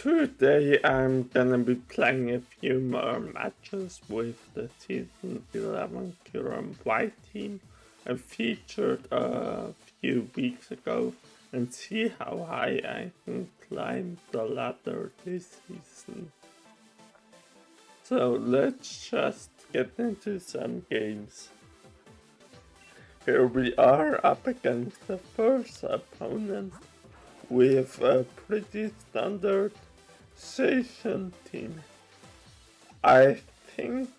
Today I'm gonna be playing a few more matches with the Season 11 Kyurem W team I featured a few weeks ago and see how high I can climb the ladder this season. So let's just get into some games. Here we are up against the first opponent with a pretty standard Zacian team. I think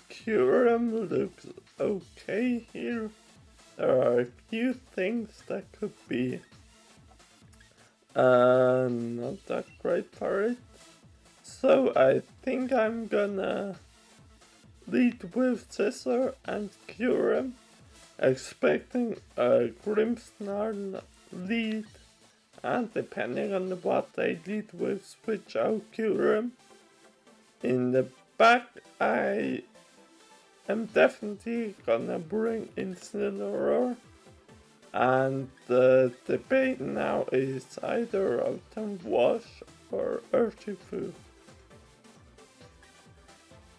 Kyurem looks okay here. There are a few things that could be not that great for it. So I think I'm gonna lead with Scissor and Kyurem, expecting a Grimmsnarl lead, and depending on what they lead with, switch out Kyurem. In the back, I am definitely gonna bring Incineroar, and the debate now is either Autumn Wash or Urshifu.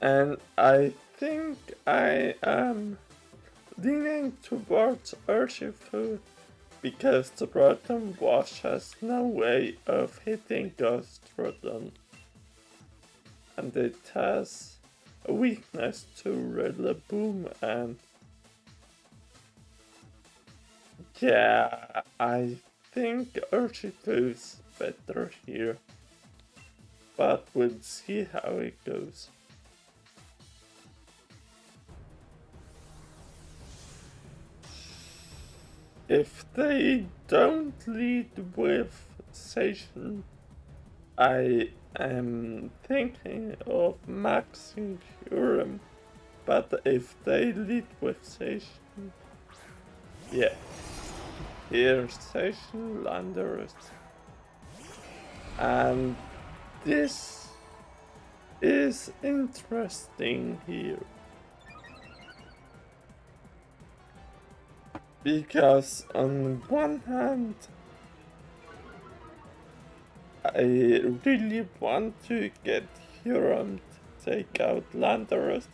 And I think I am leaning towards Urshifu because the Autumn Wash has no way of hitting Ghost Rodon, and it has a weakness to Rillaboom, and yeah, I think Urshifu's better here, but we'll see how it goes. If they don't lead with Zacian, I am thinking of maxing Kyurem, but if they lead with Zacian, yeah, here's Zacian Landorus. And this is interesting here, because on one hand I really want to get Kyurem to take out Landorus,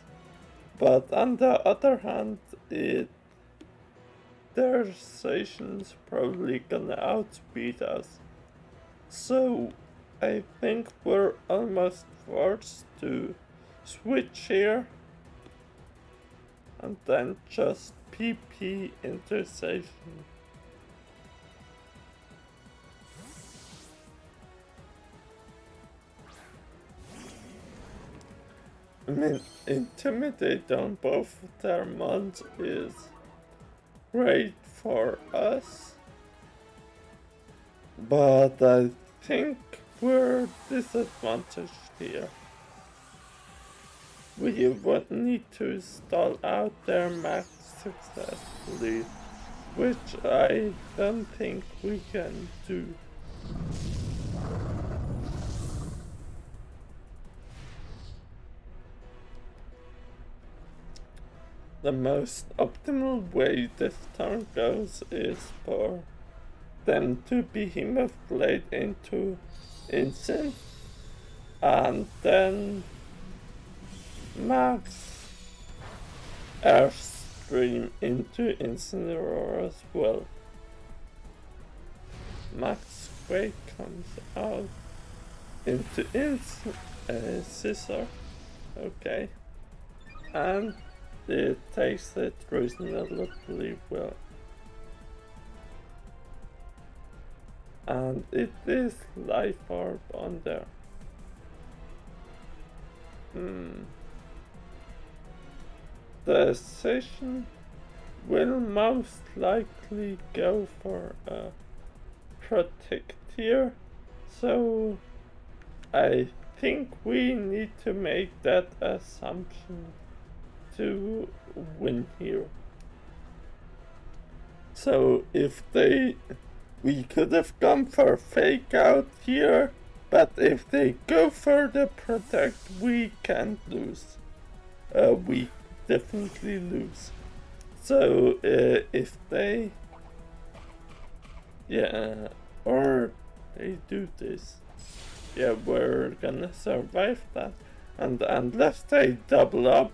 but on the other hand their Zacian's probably gonna outspeed us. So I think we're almost forced to switch here and then just PP into Zacian. I mean, Intimidate on both of their mons is great for us, but I think we're disadvantaged here. We would need to stall out their max successfully, which I don't think we can do. The most optimal way this turn goes is for them to Behemoth Blade into Incin, and then max Airstream into Incineroar as well. Max Quake comes out into Scissor, okay, and it takes it reasonably well. And it is Life Orb on there. The Zacian will most likely go for a Protect here, so I think we need to make that assumption to win here. So if we could have gone for Fake Out here, but if they go for the Protect, we can't lose. We definitely lose. So if they or they do this. Yeah, we're gonna survive that. And unless they double up,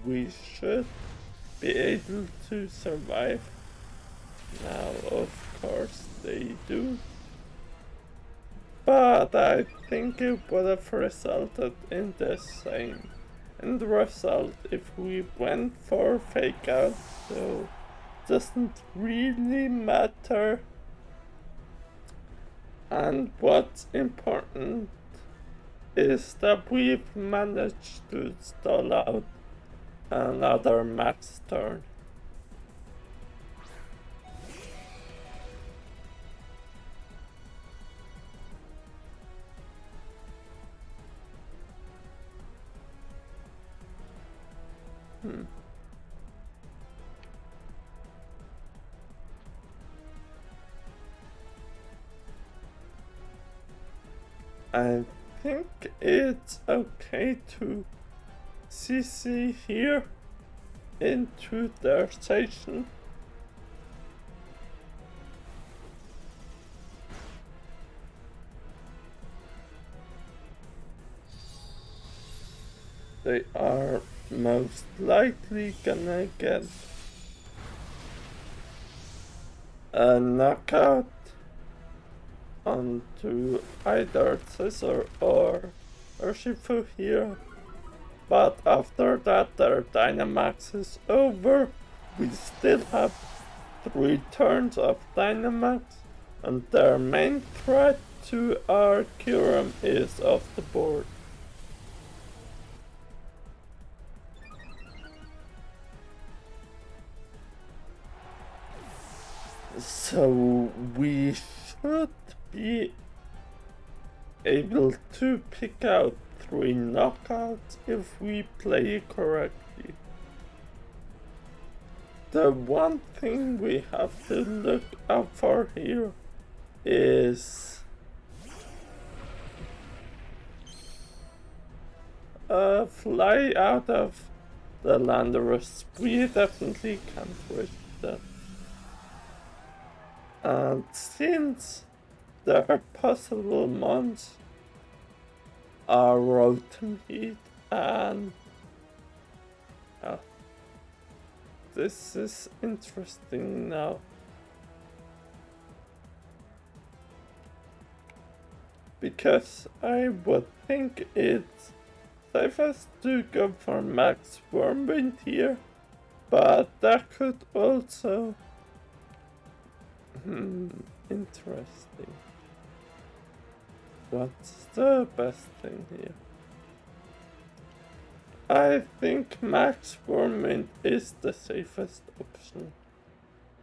we should be able to survive. Now, of course, they do. But I think it would have resulted in the same end result if we went for fake out, so doesn't really matter. And what's important is that we've managed to stall out another max turn. I think it's okay to CC here into their station. They are most likely gonna get a knockout onto either Scissor or Urshifu here. But after that their Dynamax is over. We still have 3 turns of Dynamax, and their main threat to our Kyurem is off the board. So we should be able to pick out 3 knockouts if we play correctly. The one thing we have to look out for here is a fly out of the Landorus. We definitely can't risk that. And since their possible mons are Rotom Heat and this is interesting now. Because I would think it's safest to go for max Wormwind here, but that could also interesting. What's the best thing here? I think max Wormwind is the safest option.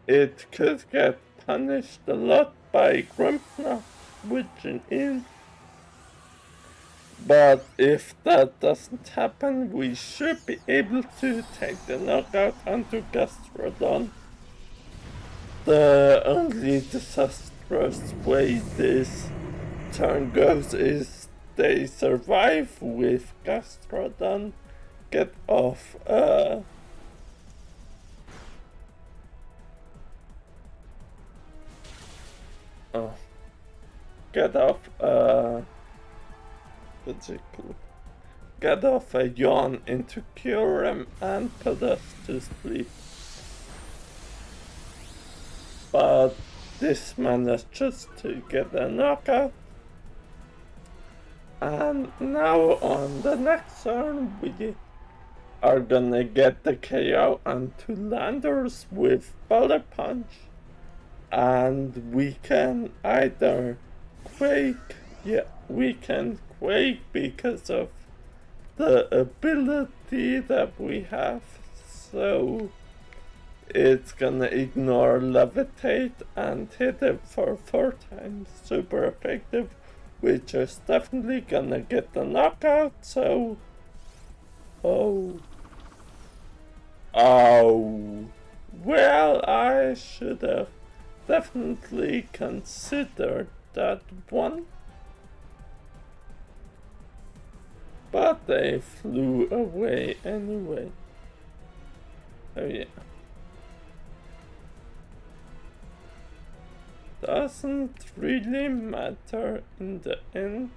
It could get punished a lot by Grimpna switching in. But if that doesn't happen, we should be able to take the knockout onto Gastrodon. The only disastrous way this turn goes is they survive with Gastrodon, get off get off a yawn into Kyurem and put us to sleep. But this manages to get a knockout. And now on the next turn we are gonna get the KO onto Landers with Bullet Punch. And we can either Quake, we can Quake because of the ability that we have, so it's gonna ignore Levitate and hit it for 4 times, super effective, which is definitely gonna get the knockout, so oh, well, I should have definitely considered that one. But they flew away anyway. Oh yeah. doesn't really matter in the end.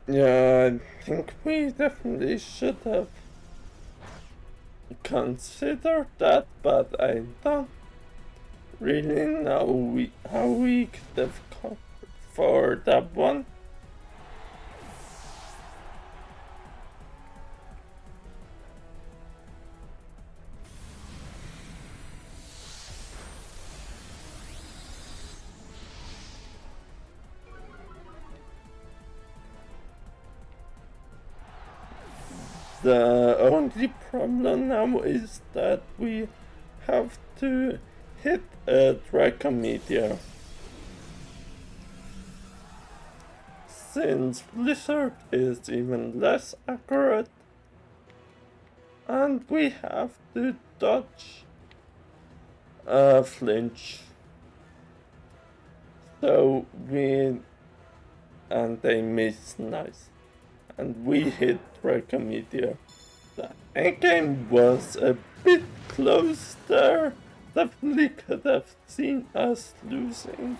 Yeah, I think we definitely should have considered that, but I don't really know how we could have covered for that one. The only problem now is that we have to hit a Draco Meteor. Since Blizzard is even less accurate, and we have to dodge a flinch. So and they miss nice. And we hit Draco Meteor. The endgame was a bit close there. Definitely could have seen us losing.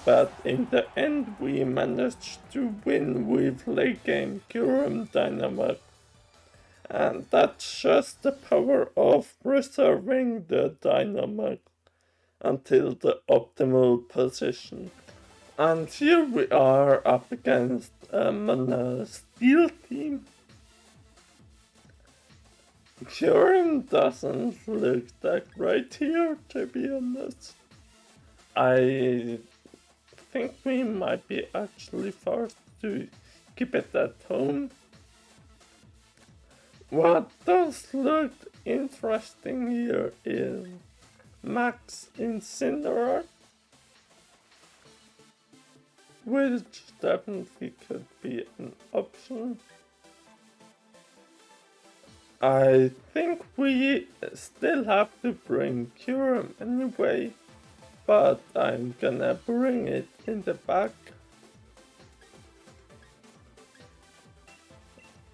But in the end we managed to win with late game Kyurem Dynamite. And that's just the power of preserving the Dynamite until the optimal position. And here we are up against a Mana Steel team. Kyurem doesn't look that great here, to be honest. I think we might be actually forced to keep it at home. What does look interesting here is Max Incineroar, which definitely could be an option. I think we still have to bring Kyurem anyway, but I'm gonna bring it in the back.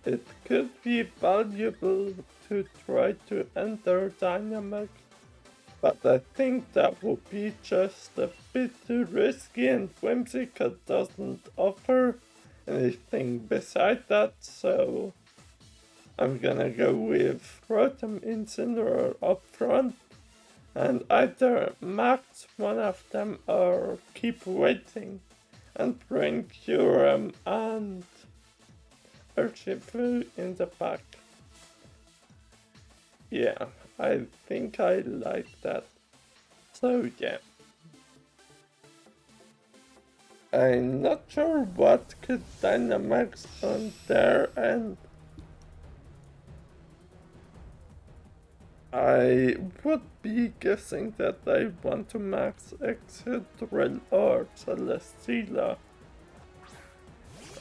It could be valuable to try to enter Dynamax, but I think that would be just a bit too risky, and Whimsicott doesn't offer anything beside that, so I'm gonna go with Rotom Incineroar up front and either max one of them or keep waiting and bring Kyurem and Urshifu in the back. Yeah, I think I like that. So yeah. I'm not sure what could Dynamax on their end. I would be guessing that I want to max Excadrill or Celesteela.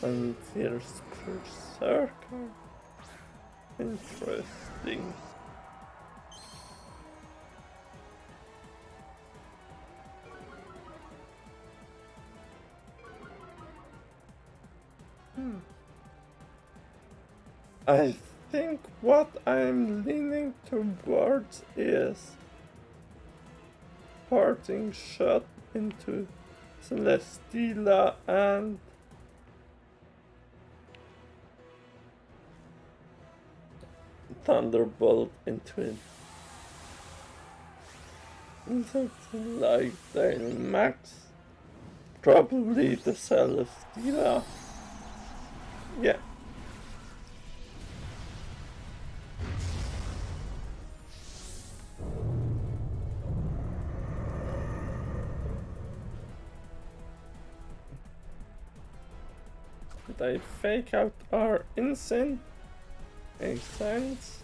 And here's Berserker. Interesting. I think what I'm leaning towards is parting shot into Celesteela and Thunderbolt into it. Looks like they max. Probably the Celesteela. Yeah. They fake out our insane. Makes sense.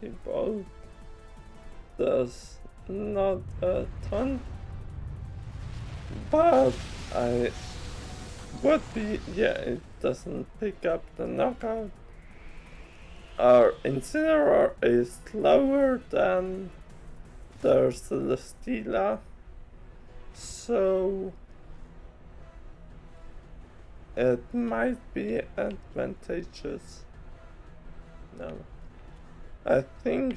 He both does not a ton, but I would be, yeah, it doesn't pick up the knockout. Our Incineroar is slower than their Celesteela, so it might be advantageous. No. I think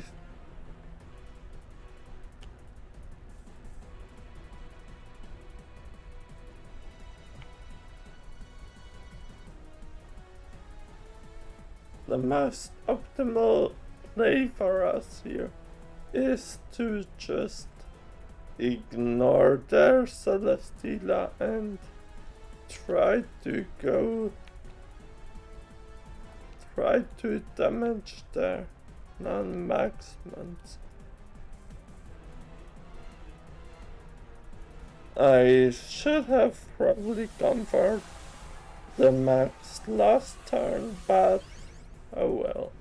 the most optimal play for us here is to just ignore their Celesteela and try to damage their non-maximums. I should have probably gone for the max last turn, but oh well.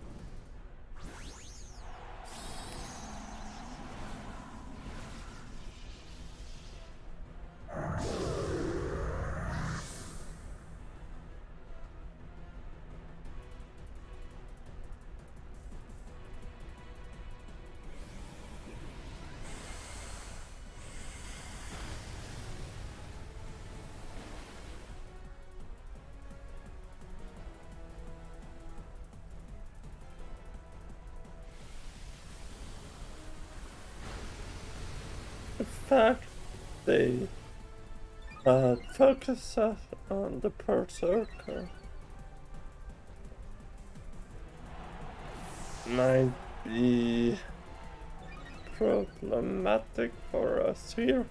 In fact, they focus us on the Berserker. Might be problematic for us here.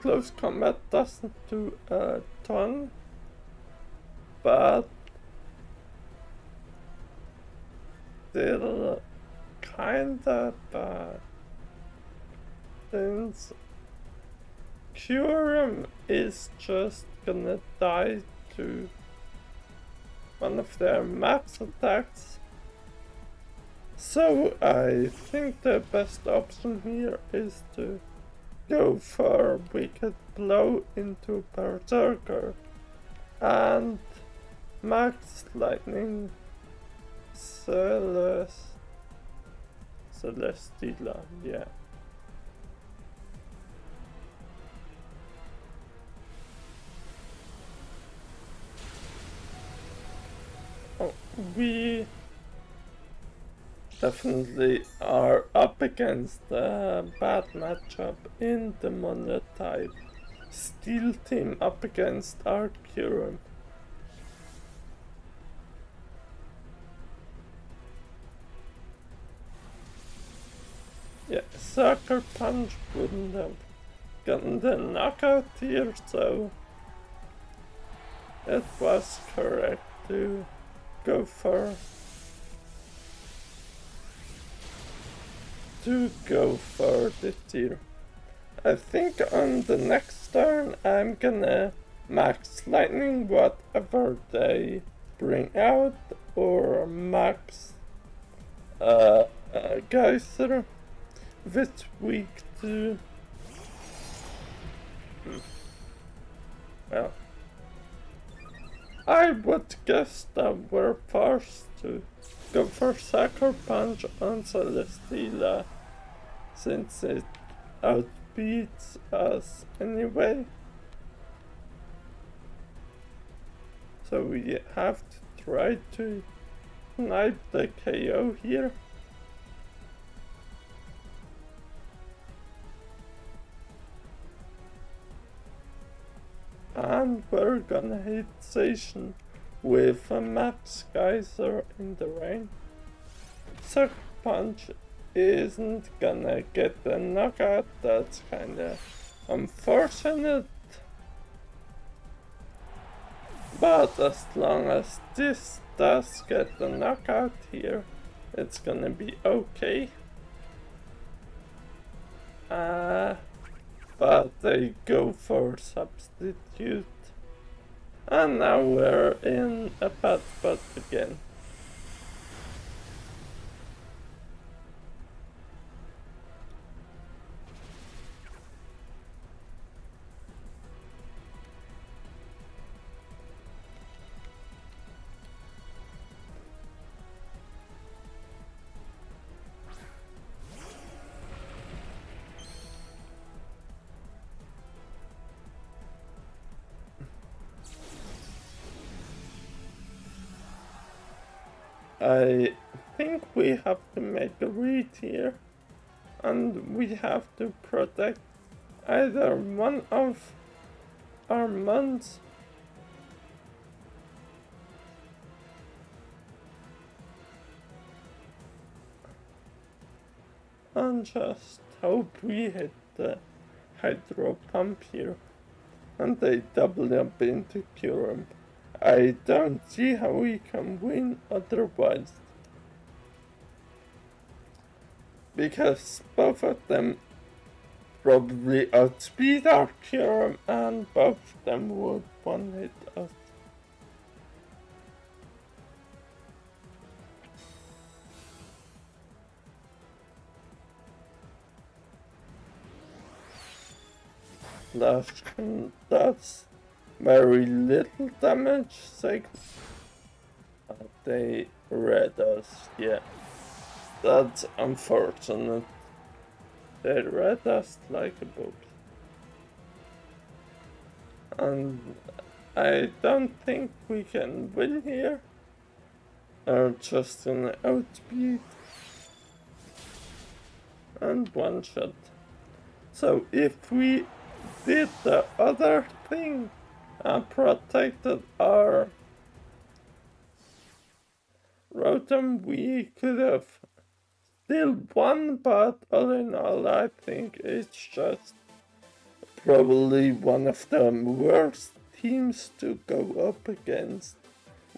Close combat doesn't do a ton, but still kinda bad, since Kyurem is just gonna die to one of their max attacks. So I think the best option here is to go for Wicked Blow into Berserker and Max Lightning Celesteela, yeah. Oh, we definitely are up against a bad matchup in the monotype Steel team up against our Kyurem. Yeah, Sucker Punch wouldn't have gotten the knockout here, so it was correct to go for the tier. I think on the next turn I'm gonna max lightning whatever they bring out, or max geyser with weak to well, I would guess that we're forced to go for Sucker Punch on Celesteela, since it outbeats us anyway. So we have to try to snipe the KO here. And we're gonna hit Zacian with a max geyser in the rain. Sucker Punch isn't gonna get the knockout, that's kinda unfortunate. But as long as this does get the knockout here, it's gonna be okay. But they go for substitute. And now we're in a bad spot again. I think we have to make a read here, and we have to protect either one of our mons and just hope we hit the hydro pump here and they double up into Kyurem. I don't see how we can win otherwise, because both of them probably outspeed our Kyurem and both of them would one hit us. Zacian does very little damage, so they read us, yeah. That's unfortunate. They read us like a book. And I don't think we can win here. Or just an outspeed. And one shot. So if we did the other thing and protected our Rotom, we could have still won, but all in all I think it's just probably one of the worst teams to go up against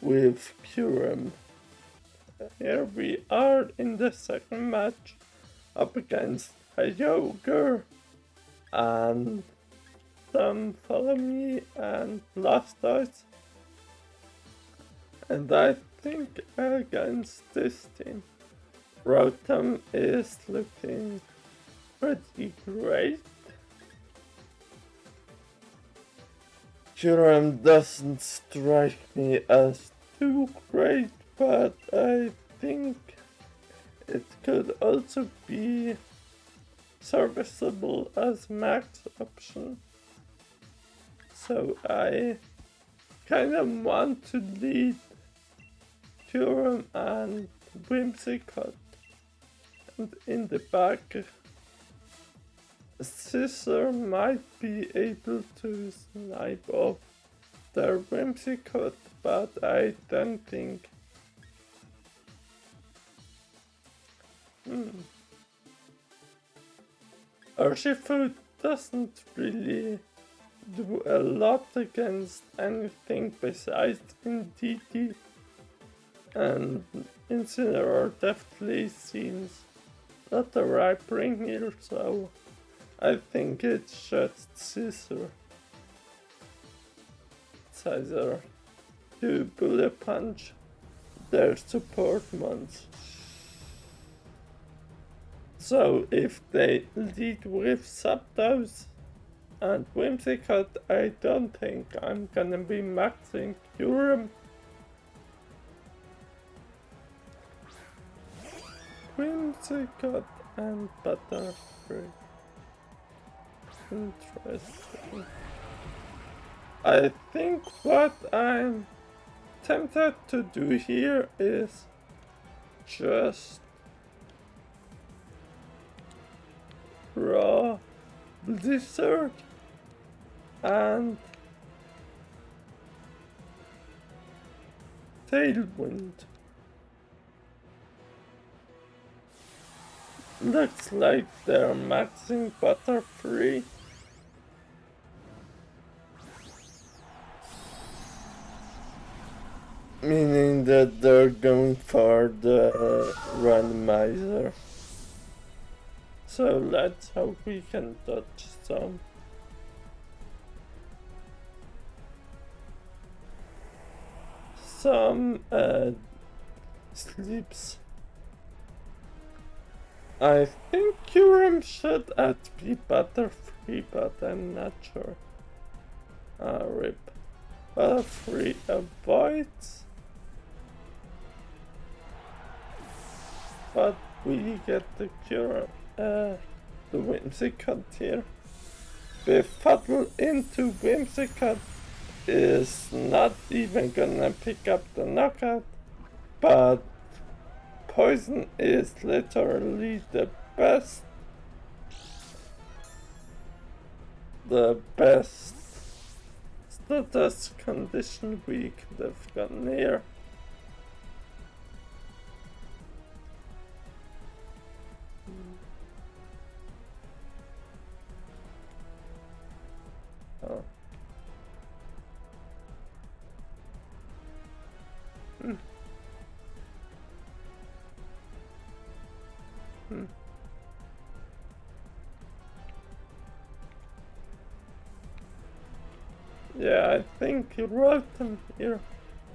with Kyurem. Here we are in the second match up against Kyogre and Follow Me and Blastoise, and I think against this team Rotom is looking pretty great. Kyurem doesn't strike me as too great, but I think it could also be serviceable as max option. So I kind of want to lead Kyurem and Whimsicott, and in the back Scissor might be able to snipe off their Whimsicott, but I don't think. Urshifu doesn't really do a lot against anything besides DD, and Incineroar definitely seems not the right bring here, so I think it's just Scissor. It's either do Bullet Punch their support mons. So if they lead with Zapdos and Whimsicott, I don't think I'm gonna be maxing Kyurem. Whimsicott and Butterfree. Interesting. I think what I'm tempted to do here is just raw Blizzard and Tailwind. Looks like they're maxing Butterfree. Meaning that they're going for the randomizer. So let's hope we can dodge some sleeps. I think Kyurem should be Butterfree, but I'm not sure. RIP. Butterfree avoids. But we get the Kyurem, the Whimsicott here. Befuddle into Whimsicott is not even gonna pick up the knockout, but poison is literally the best status condition we could have gotten here. Oh. Yeah, I think Rotom here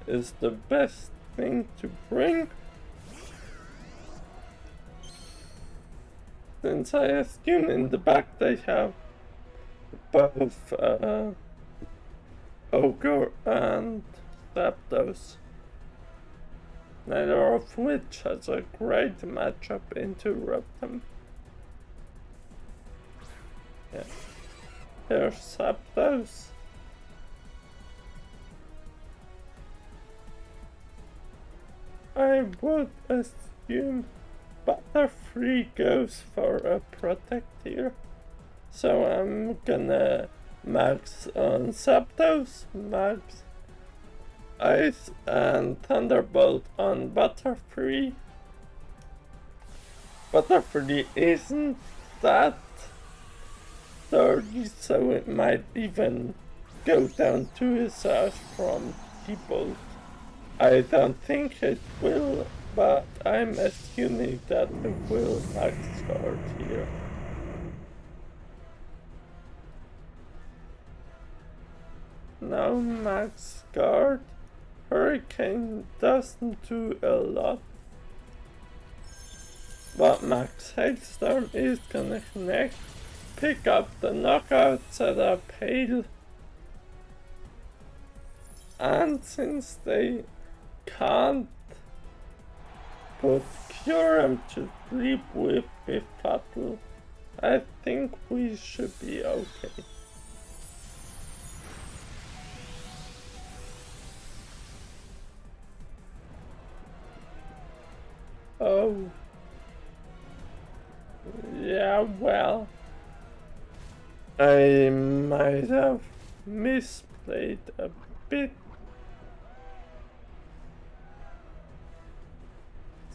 is the best thing to bring, since I assume in the back they have both Ogre and Zapdos, neither of which has a great matchup into Rotom. Yeah. Here's Zapdos. I would assume Butterfree goes for a Protect here, so I'm gonna max on Zapdos, max Ice and Thunderbolt on Butterfree. Butterfree isn't that sturdy, so it might even go down to his house from T-Bolt. I don't think it will, but I'm assuming that it will max guard here. No max guard. Hurricane doesn't do a lot, but max Hailstorm is gonna connect, pick up the knockout, set up Hail, and since they can't put Kyurem to sleep with Battle, I think we should be okay. Oh. Yeah, well, I might have misplayed a bit,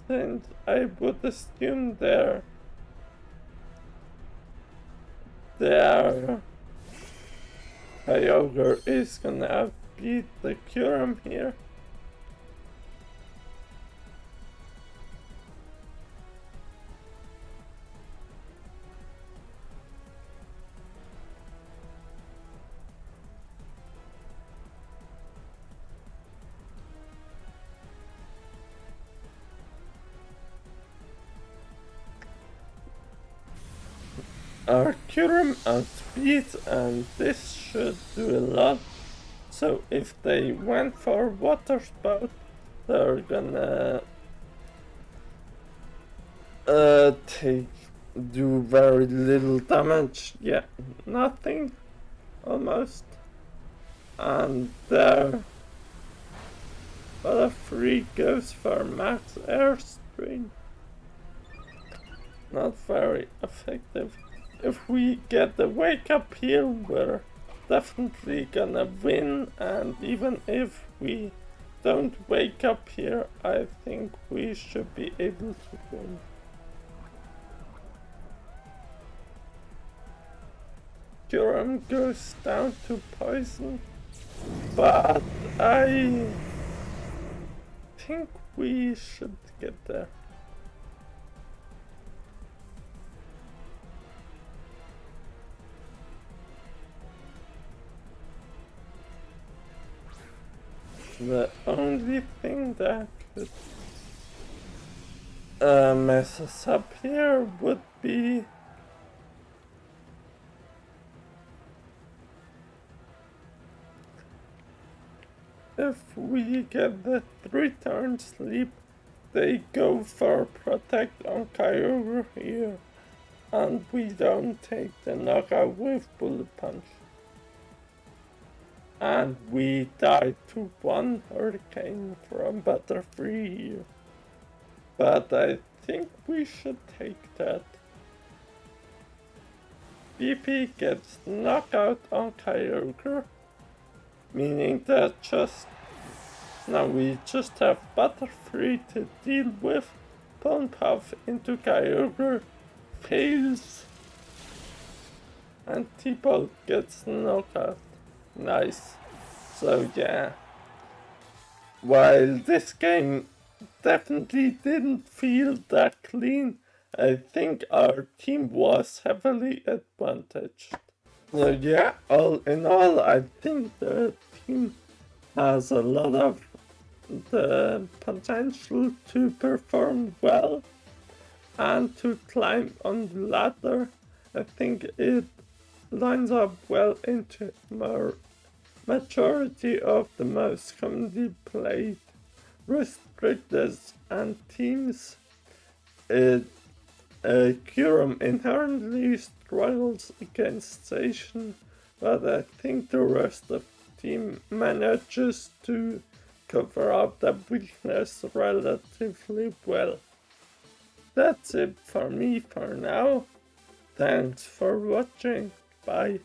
since I would assume their Kyogre is gonna beat the Kyurem here. Our Kyurem outspeeds, and this should do a lot. So if they went for Water Spout, they're gonna do very little damage. Yeah, nothing almost. And there Butterfree goes for max Airstream. Not very effective. If we get the wake up here, we're definitely gonna win, and even if we don't wake up here, I think we should be able to win. Kyurem goes down to poison, but I think we should get there. The only thing that could mess us up here would be if we get the 3-turn sleep. They go for Protect on Kyogre here, and we don't take the knockout with Bullet Punch. And we die to 1 Hurricane from Butterfree here. but I think we should take that. BP gets knockout on Kyogre, meaning that now we just have Butterfree to deal with. Bone Puff into Kyogre, fails, and T-Bolt gets knockout. Nice. So yeah, while this game definitely didn't feel that clean, I think our team was heavily advantaged. So yeah, all in all, I think the team has a lot of the potential to perform well and to climb on the ladder. I think it lines up well into majority of the most commonly played restrictors and teams. Kyurem inherently struggles against Zacian, but I think the rest of the team manages to cover up that weakness relatively well. That's it for me for now. Thanks for watching. Bye.